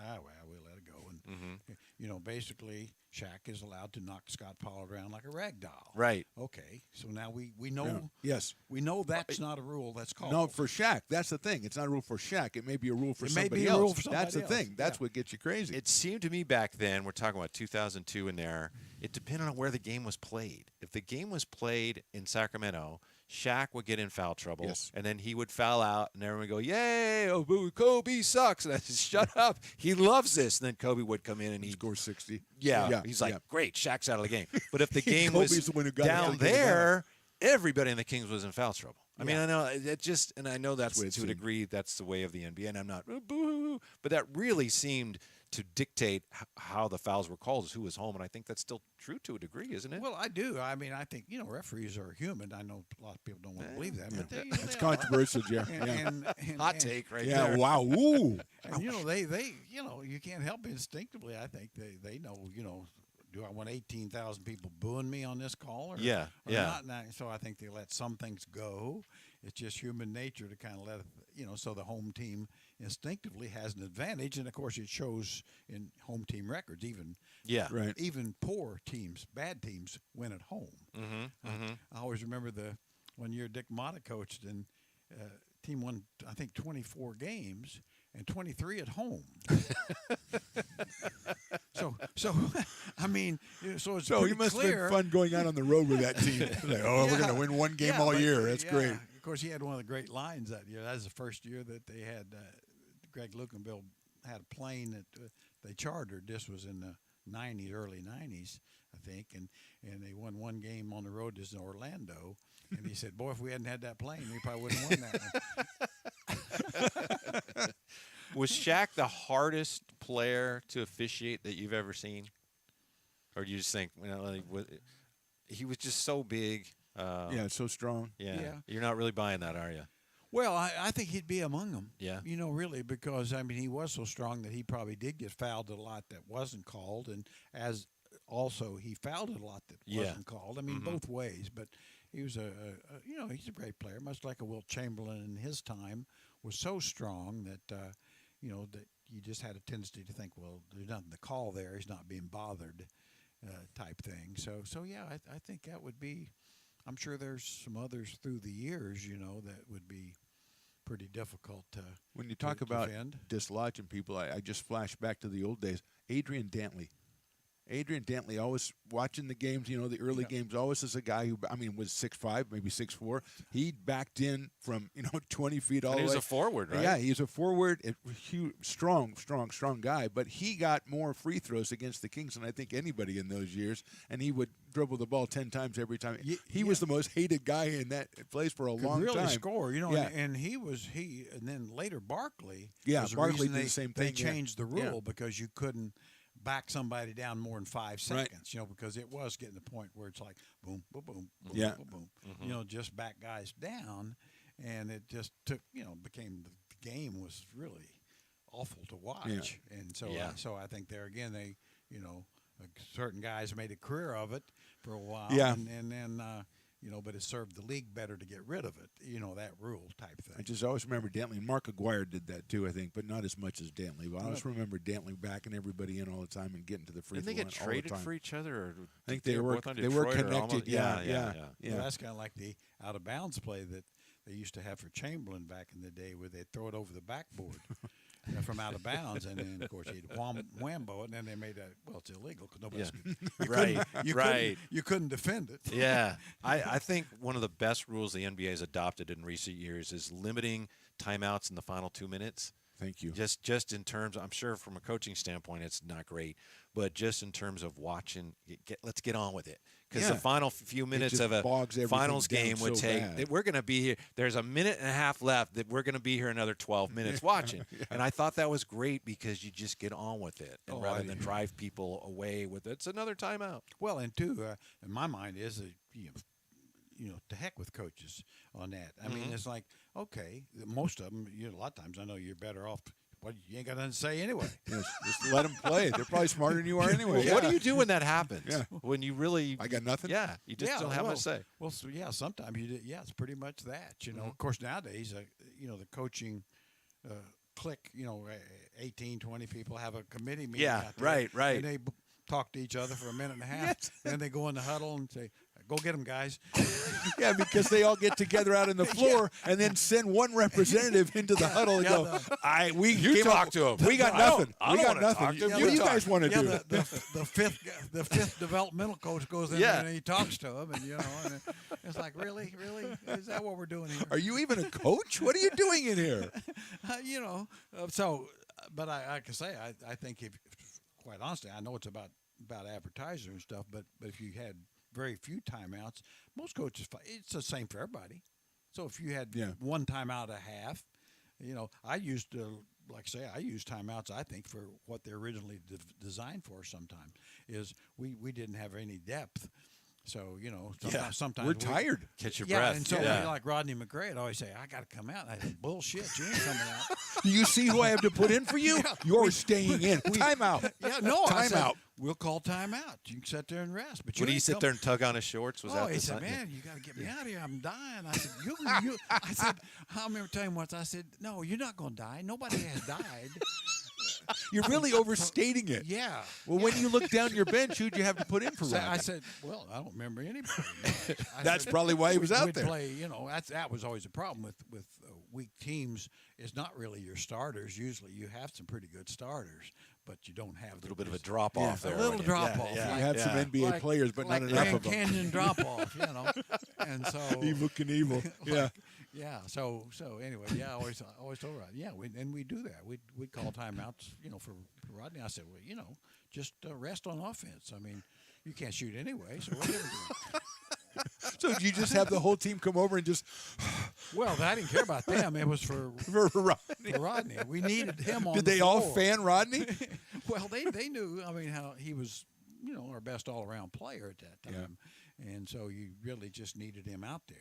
we'll let it go. And, basically, Shaq is allowed to knock Scott Pollard around like a rag doll.
Right.
Okay, so now we know.
Yeah. Yes.
We know that's not a rule that's called.
No, for Shaq. That's the thing. It's not a rule for Shaq. It may be a rule for
It may
somebody
be a
else.
rule for
That's the
somebody
thing.
else.
That's
Yeah.
what gets you crazy.
It seemed to me back then, we're talking about 2002 in there, it depended on where the game was played. If the game was played in Sacramento, Shaq would get in foul trouble,
Yes.
and then he would foul out, and everyone would go, yay, oh, boo, Kobe sucks. And I said, shut up. He loves this. And then Kobe would come in, and
He
he'd
scores 60.
he's like, great, Shaq's out of the game. But if the game
Kobe's
was
the one who got it
down
to get it
there, everybody in the Kings was in foul trouble. I mean,
Yeah.
I know it just, and I know that's
the way it
to a
seemed.
degree, that's the way of the NBA, and I'm not, boo, but that really seemed to dictate how the fouls were called, is who was home, and I think that's still true to a degree, isn't it?
Well, I do. I mean, I think referees are human. I know a lot of people don't want to believe that, but they,
It's
they are.
controversial, Jeff.
And,
Yeah.
and,
Hot
and-
take right
Yeah.
there.
Wow. Ooh.
And they you can't help instinctively. I think they know. Do I want 18,000 people booing me on this call? Or,
Yeah,
or
yeah.
Not? And so I think they let some things go. It's just human nature to kind of let it, so the home team instinctively has an advantage, and of course it shows in home team records.
Yeah.
Right.
Even poor teams, bad teams, win at home.
Mm-hmm.
I always remember the one year Dick Motta coached, and team won, I think, 24 games and 23 at home. so I mean, so it's
So
pretty
you must
clear.
have been fun going out on the road with that team. Like, we're
Yeah.
going to win one game
Yeah,
all
but-
year. That's
yeah,
great.
Of course, he had one of the great lines that year. That was the first year that they had Greg Lukenbill had a plane that they chartered. This was in the '90s, early '90s, I think, and they won one game on the road to Orlando. And he said, "Boy, if we hadn't had that plane, we probably wouldn't have won that one."
Was Shaq the hardest player to officiate that you've ever seen? Or do you just think, he was just so big?
Yeah, it's so strong.
Yeah.
Yeah.
You're not really buying that, are you?
Well, I think he'd be among them.
Yeah.
Really, because I mean, he was so strong that he probably did get fouled a lot that wasn't called, and as also he fouled a lot that
Yeah.
wasn't called. I mean, both ways. But he was he's a great player, much like a Wilt Chamberlain in his time was so strong that that you just had a tendency to think, well, there's nothing to call there. He's not being bothered, type thing. So yeah, I think that would be. I'm sure there's some others through the years, that would be pretty difficult to.
When you talk about
defend.
dislodging people, I just flash back to the old days. Adrian Dantley. Adrian Dantley, always watching the games, the early games, always as a guy who, was 6'5", maybe 6'4". He backed in from, 20 feet all the way.
He was a forward, right?
Yeah, he's a forward, huge, strong guy. But he got more free throws against the Kings than I think anybody in those years, and he would dribble the ball 10 times every time. He was the most hated guy in that place for a long
really
time.
Score,
Yeah.
and and then later Barkley.
Yeah,
was the
Barkley
reason
did the same thing.
They changed the rule
Yeah.
because you couldn't back somebody down more than 5 seconds, because it was getting to the point where it's like boom, boom, boom, boom,
Yeah.
boom, boom. Just back guys down, and it just took, became the game was really awful to watch, and so I think there again they, certain guys made a career of it for a while, and then. But it served the league better to get rid of it, that rule type thing.
I just always remember Dantley. Mark Aguirre did that too, I think, but not as much as Dantley. But I always remember Dantley backing everybody in all the time and getting to the free throw line all the time.
Didn't they get traded for each other? Or
I think they were
Detroit
connected. Yeah.
Well, that's kind of like the out of bounds play that they used to have for Chamberlain back in the day, where they'd throw it over the backboard. From out of bounds, and then of course he'd whambo it, and then they made that. Well, it's illegal because nobody.
You
couldn't defend it.
Yeah, I think one of the best rules the NBA has adopted in recent years is limiting timeouts in the final 2 minutes.
Thank you.
Just in terms, I'm sure from a coaching standpoint, it's not great, but just in terms of watching, let's get on with it. Because the final few minutes of a finals game would take. We're going to be here. There's a minute and a half left. That we're going to be here another 12 minutes watching. And I thought that was great because you just get on with it, and rather than drive people away with it. It's another timeout.
Well, and two, in my mind, is to heck with coaches on that. I mean, it's like, okay, most of them, a lot of times I know you're better off. Well, you ain't got nothing to say anyway.
Just let them play. They're probably smarter than you are anyway.
Well, what do you do when that happens? When you really,
I got nothing.
Yeah, you just don't have much to say.
Well, so, sometimes you do. Yeah, it's pretty much that. Of course, nowadays, the coaching clique, 18, 20 people have a committee meeting.
Yeah,
out there,
right.
And they talk to each other for a minute and a half. Then they go in the huddle and say, go get them, guys.
Yeah, because they all get together out on the floor and then send one representative into the huddle and go,
You talk to him.
We got nothing.
I
We got
don't wanna
nothing.
talk to him.
What do you guys want to do?
The fifth developmental coach goes in there and he talks to him, and and it's like, really, is that what we're doing here?
Are you even a coach? What are you doing in here?
But I can say, I think quite honestly, I know it's about advertising and stuff, but if you had very few timeouts, most coaches, it's the same for everybody. So if you had one timeout a half, I used to, I use timeouts, I think, for what they're originally designed for sometimes, is we didn't have any depth. So, sometimes
we're tired.
Catch your breath.
And so like Rodney McGray would always say, I got to come out. And I said, bullshit, you ain't coming out.
Do you see who I have to put in for you? You're staying in. Timeout.
Yeah, no.
Timeout.
We'll call timeout. You can sit there and rest. But
Would he sit there and tug on his shorts? Was that
he
the
said,
sign?
man, you got to get me out of here. I'm dying. I said, I said, I remember telling him once, I said, no, you're not going to die. Nobody has died.
You're really overstating it.
Yeah.
Well, when you look down your bench, who'd you have to put in for Rodney?
I said, well, I don't remember anybody.
That's probably why he was out there.
Play, that was always a problem with weak teams. It's not really your starters. Usually you have some pretty good starters, but you don't have
A little bit of a drop off there.
A little drop off.
You have some NBA players, but not enough
Grand
of them.
Canyon drop off, And so
Evil Knievel. Yeah.
Yeah. So anyway, I always told Rodney, we do that. We'd call timeouts, for Rodney. I said, well, just rest on offense. I mean, you can't shoot anyway, so what do you do?
So did you just have the whole team come over and just?
Well, I didn't care about them. It was for
Rodney.
For Rodney. We needed him on.
Did
the
they
floor.
all fan Rodney?
Well, they knew. I mean, how he was, our best all-around player at that time, and so you really just needed him out there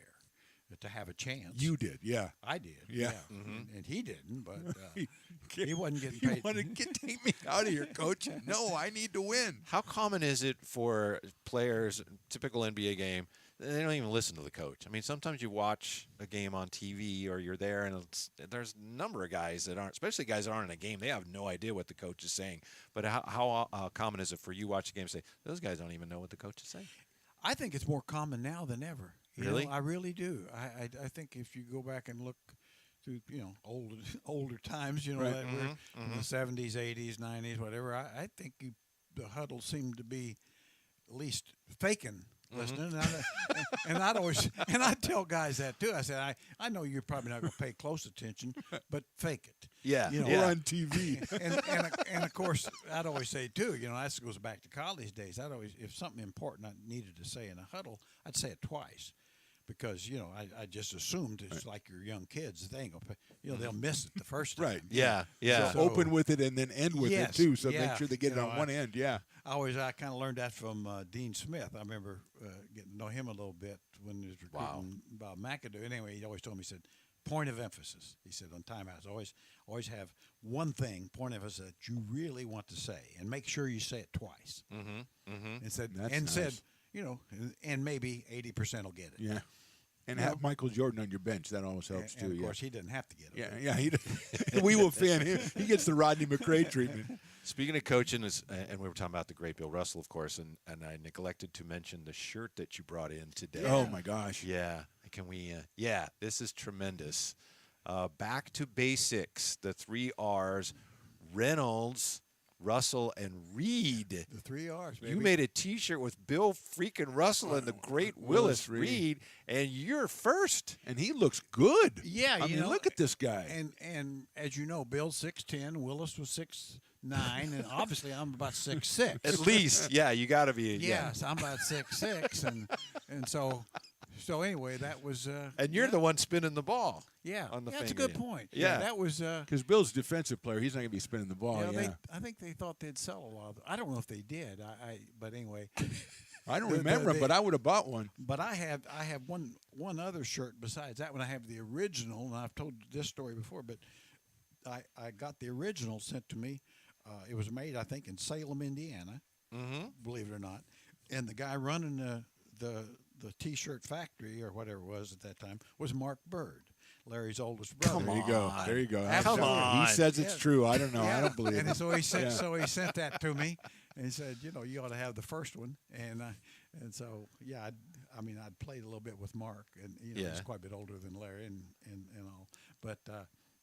to have a chance.
You did, yeah.
I did,
yeah.
And he didn't, but he wasn't getting paid.
You want to take me out of here, coach? No, I need to win.
How common is it for players, typical NBA game, they don't even listen to the coach. I mean, sometimes you watch a game on TV or you're there, and there's a number of guys that aren't, especially guys that aren't in a game. They have no idea what the coach is saying. But how common is it for you watch a game and say those guys don't even know what the coach is saying?
I think it's more common now than ever.
Really?
I really do. I think if you go back and look through older times,
Right.
that we're in the 70s, 80s, 90s, whatever. I think the huddle seemed to be at least faking listening, and I'd tell guys that too. I said, I know you're probably not going to pay close attention, but fake it.
Yeah,
We're on TV.
and of course, I'd always say too. That goes back to college days. If something important I needed to say in a huddle, I'd say it twice. Because I just assumed it's like your young kids. They ain't gonna pay, they'll miss it the first time.
Right.
Yeah.
So open with it and then end with it too. So make sure they get it on one end. Yeah.
I kind of learned that from Dean Smith. I remember getting to know him a little bit when he was recruiting about McAdoo. Anyway, he always told me, he said, point of emphasis. He said on timeouts, always have one thing, point of emphasis that you really want to say, and make sure you say it twice. And said, and maybe 80% will get it.
Yeah. And have Michael Jordan on your bench. That always helps too.
And of course, he didn't have to get it.
Yeah. We will fan him. He gets the Rodney McRae treatment.
Speaking of coaching, and we were talking about the great Bill Russell, of course, and I neglected to mention the shirt that you brought in today.
Yeah. Oh my gosh.
Yeah. Can we? This is tremendous. Back to basics. The 3 R's: Reynolds, Russell, and Reed.
The 3 R's, baby.
You made a T-shirt with Bill freaking Russell and the great Willis Reed, and you're first.
And he looks good.
Yeah,
I mean, look at this guy.
And as you know, Bill's 6'10", Willis was 6'9", and obviously I'm about 6'6".
At least, yeah, you got to be.
Yes, I'm about 6'6", and so anyway, that was.
And you're the one spinning the ball.
Yeah,
on the
that's a
finger.
good point.
Yeah,
that was
because Bill's a defensive player. He's not going to be spinning the ball.
I think they thought they'd sell a lot of them. I don't know if they did. But anyway.
I don't remember him, but I would have bought one.
But I have one other shirt besides that one. I have the original, and I've told this story before. But I got the original sent to me. It was made, I think, in Salem, Indiana. Believe it or not. And the guy running the T-shirt factory or whatever it was at that time was Mark Bird, Larry's oldest brother.
There you go. There you go.
Come on.
He says it's true. I don't know. I don't believe it.
And so he sent that to me, and he said, you ought to have the first one. And so I'd played a little bit with Mark, and he's quite a bit older than Larry, and all. But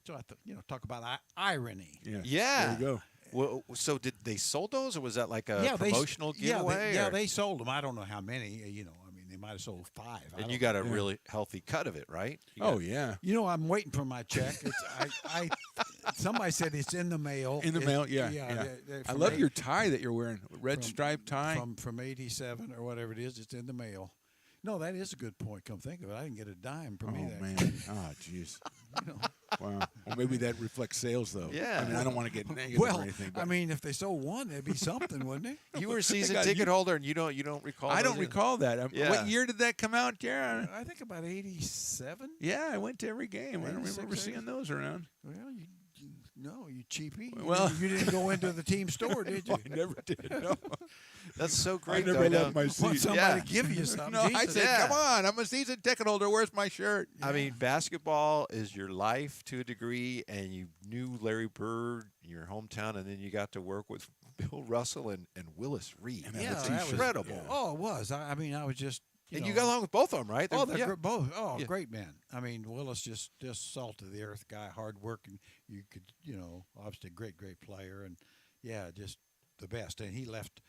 so I thought, talk about irony.
Yeah.
There you go.
Well, so did they sold those, or was that like a promotional giveaway?
They sold them. I don't know how many. They might have sold 5.
And you got a really healthy cut of it, right?
Yeah.
I'm waiting for my check. Somebody said it's in the mail.
In the mail, yeah. I love your tie that you're wearing, red striped tie.
From 87 or whatever it is. It's in the mail. No, that is a good point. Come think of it, I didn't get a dime from me.
Oh man! Oh jeez. Wow. Well, maybe that reflects sales, though.
Yeah.
I mean, I don't want to get negative or anything. But.
I mean, if they sold one, that'd be something, wouldn't it?
You were a season ticket holder, and you don't recall.
I don't recall that.
Yeah.
What year did that come out, Jared?
I think about 87.
Yeah, I went to every game. I don't remember seeing those around.
Well, you cheapie.
Well,
you didn't go into the team store, did you?
I never did. No.
That's so great.
I never left my
Want
seat.
somebody to give you something.
No, I said, come on, I'm a season ticket holder. Where's my shirt?
I mean, basketball is your life to a degree, and you knew Larry Bird, your hometown, and then you got to work with Bill Russell and Willis Reed.
And
that
was incredible.
Yeah. Oh, it was. I mean, I was just.
And you got along with both of them, right?
They're both. Oh, great men. I mean, Willis just salt of the earth guy, hard working. You could, obviously great player, and just the best. And he left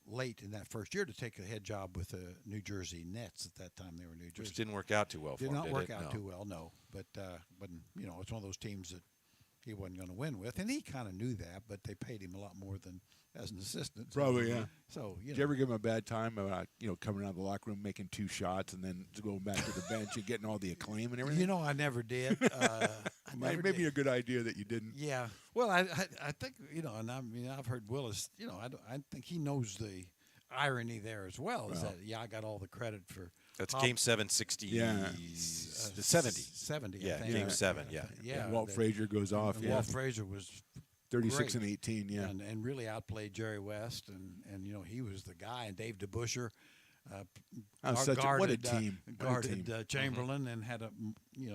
late in that first year to take a head job with the New Jersey Nets. At that time, they were New Jersey.
Which didn't work out too well for him.
Did not work out too well, no. But it's one of those teams that he wasn't going to win with, and he kind of knew that. But they paid him a lot more than as an assistant.
Probably, yeah.
So,
Did you ever give him a bad time about, coming out of the locker room, making 2 shots, and then going back to the bench and getting all the acclaim and everything?
I never did.
Maybe a good idea that you didn't.
Yeah. Well, I think, and I've heard Willis, I think he knows the irony there as well. Is that, I got all the credit for.
That's Game 7, 60.
Yeah.
70.
70,
Yeah,
I think.
Game 7, yeah.
Yeah.
And Walt Frazier goes off.
And Walt Frazier was
36
great.
and 18, yeah.
And really outplayed Jerry West, and he was the guy. And Dave DeBuscher,
What a team!
Guarded Chamberlain and had a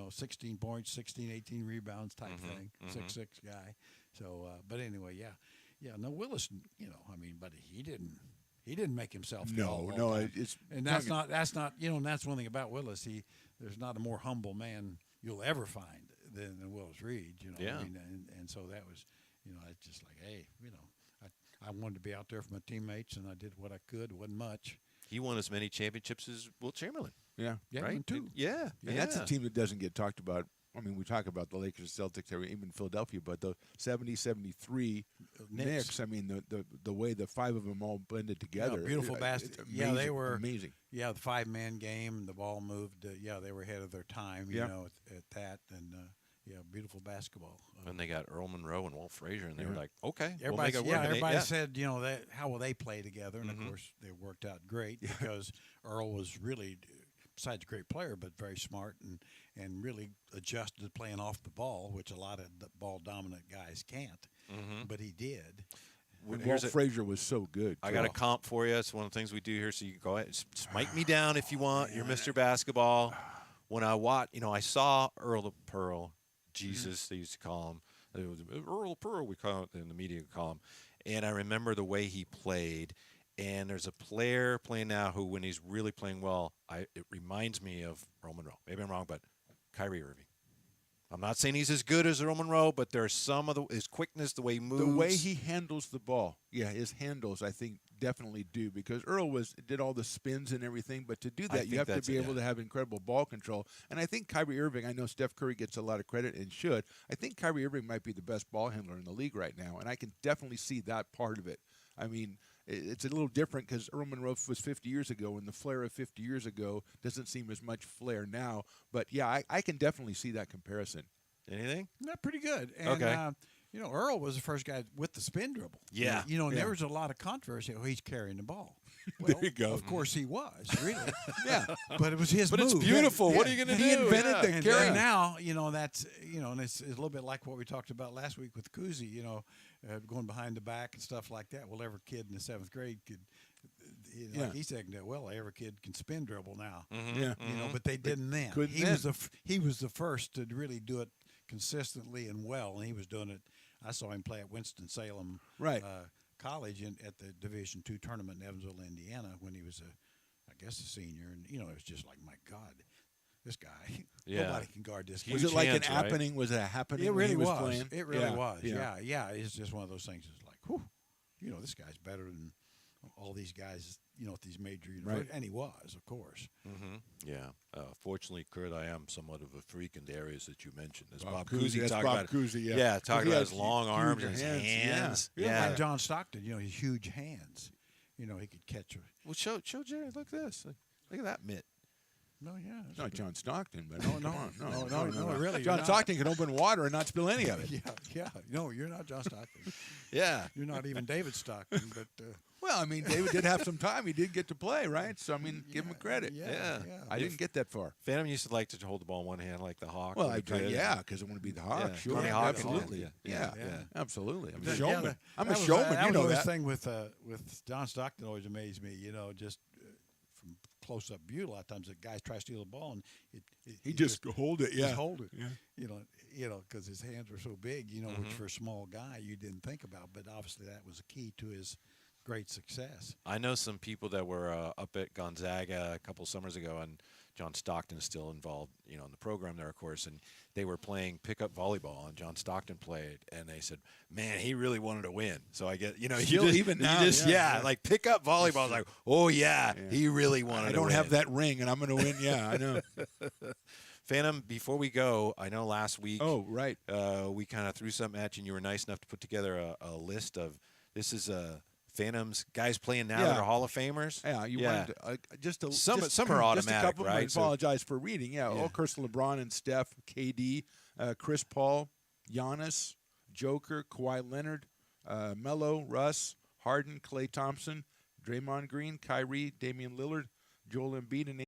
16 points, 16, 18 rebounds type thing. 6'6" guy. So, but anyway, yeah. No, Willis. But he didn't make himself.
No.
And that's not. And that's one thing about Willis. There's not a more humble man you'll ever find than Willis Reed. And so that was, it's just like, hey, I wanted to be out there for my teammates, and I did what I could. It wasn't much.
He won as many championships as Wilt Chamberlain.
Yeah,
right.
Too.
Yeah,
and that's a team that doesn't get talked about. I mean, we talk about the Lakers, Celtics, even Philadelphia, but the 70-73 Knicks. I mean, the way the five of them all blended together.
Beautiful basket. Yeah, they were
amazing.
Yeah, the 5-man game, the ball moved. They were ahead of their time. At that, and beautiful basketball.
And they got Earl Monroe and Walt Frazier, and they were like, okay,
everybody,
we'll make it work.
Everybody said, how will they play together? And of course, they worked out great because Earl was really, besides a great player, but very smart and really adjusted to playing off the ball, which a lot of the ball dominant guys can't. But he did.
Walt Frazier was so good.
I got a comp for you. It's one of the things we do here. So you can go ahead, smite me down if you want. You're Mr. Basketball. When I watched, I saw Earl the Pearl. Jesus, they used to call him. It was Earl Pearl, we call it in the media call him. And I remember the way he played. And there's a player playing now who, when he's really playing well, it reminds me of Earl Monroe. Maybe I'm wrong, but Kyrie Irving. I'm not saying he's as good as Earl Monroe, but there's some of his quickness, the way he moves.
The way he handles the ball. Yeah, his handles, I think, definitely do, because Earl did all the spins and everything, but to do that, you have to be able to have incredible ball control. And I think Kyrie Irving, I know Steph Curry gets a lot of credit and should. I think Kyrie Irving might be the best ball handler in the league right now, and I can definitely see that part of it. I mean, it's a little different because Earl Monroe was 50 years ago, and the flair of 50 years ago doesn't seem as much flair now. But, yeah, I can definitely see that comparison.
Anything?
Not pretty good. And,
okay.
Earl was the first guy with the spin dribble.
Yeah.
And there was a lot of controversy. Oh, he's carrying the ball. Well,
there you go.
Of course he was, really.
Yeah.
But it was his
move.
But
it's beautiful. What are you going to do?
He invented the carry.
And now, that's, and it's a little bit like what we talked about last week with Kuzi, going behind the back and stuff like that. Well, every kid in the 7th grade could, like he said, well, every kid can spin dribble now.
Yeah.
But they didn't then. He was the first to really do it consistently and well, and he was doing it. I saw him play at Winston-Salem College at the Division II tournament in Evansville, Indiana, when he was a senior, and it was just like, my God, this guy, nobody can guard this guy.
Was it like an happening? Was it a happening?
It really was.
Playing?
It really was. Yeah. It's just one of those things. It's like, whew, this guy's better than all these guys, at these major universities, and he was, of course.
Yeah. Fortunately, Kurt, I am somewhat of a freak in the areas that you mentioned. As
Bob
Cousy
talked
about
Cousy,
talking about his long arms and his hands.
Yeah. Like John Stockton, his huge hands. He could catch it.
Well, show Jerry. Look at this. Look at that mitt.
No, yeah.
It's not John Stockton, but
no, really.
John Stockton can open water and not spill any of it.
Yeah. No, you're not John Stockton.
Yeah.
You're not even David Stockton, but.
Well, I mean, David did have some time. He did get to play, right? So, I mean, give him credit.
Yeah.
I didn't get that far.
Phantom used to like to hold the ball in one hand like the Hawk.
Well, because I want to be the Hawk.
Yeah.
Sure.
Connie Hawk
Absolutely.
Yeah.
Absolutely. I'm a
Yeah,
showman. I'm a
was,
showman.
That
You know
was
that.
The thing with John Stockton always amazed me. Just from close-up view, a lot of times the guys try to steal the ball and
he just hold it. Yeah.
Just hold it.
Yeah.
Because his hands were so big. Which for a small guy you didn't think about, but obviously that was a key to his great success.
I know some people that were up at Gonzaga a couple summers ago, and John Stockton is still involved, in the program there, of course, and they were playing pickup volleyball, and John Stockton played, and they said, man, he really wanted to win. So I get, like pickup volleyball. I was like, oh, yeah, he really wanted to win.
I don't have that ring, and I'm going to win. Yeah, I know.
Phantom, before we go, I know last week we kind of threw something at you, and you were nice enough to put together a list of, this is Phantom's guys playing now that are Hall of Famers.
Yeah, you wanted to,
some are automatic,
right?
I
apologize for reading. Yeah, of course, LeBron and Steph, KD, Chris Paul, Giannis, Joker, Kawhi Leonard, Melo, Russ, Harden, Klay Thompson, Draymond Green, Kyrie, Damian Lillard, Joel Embiid, and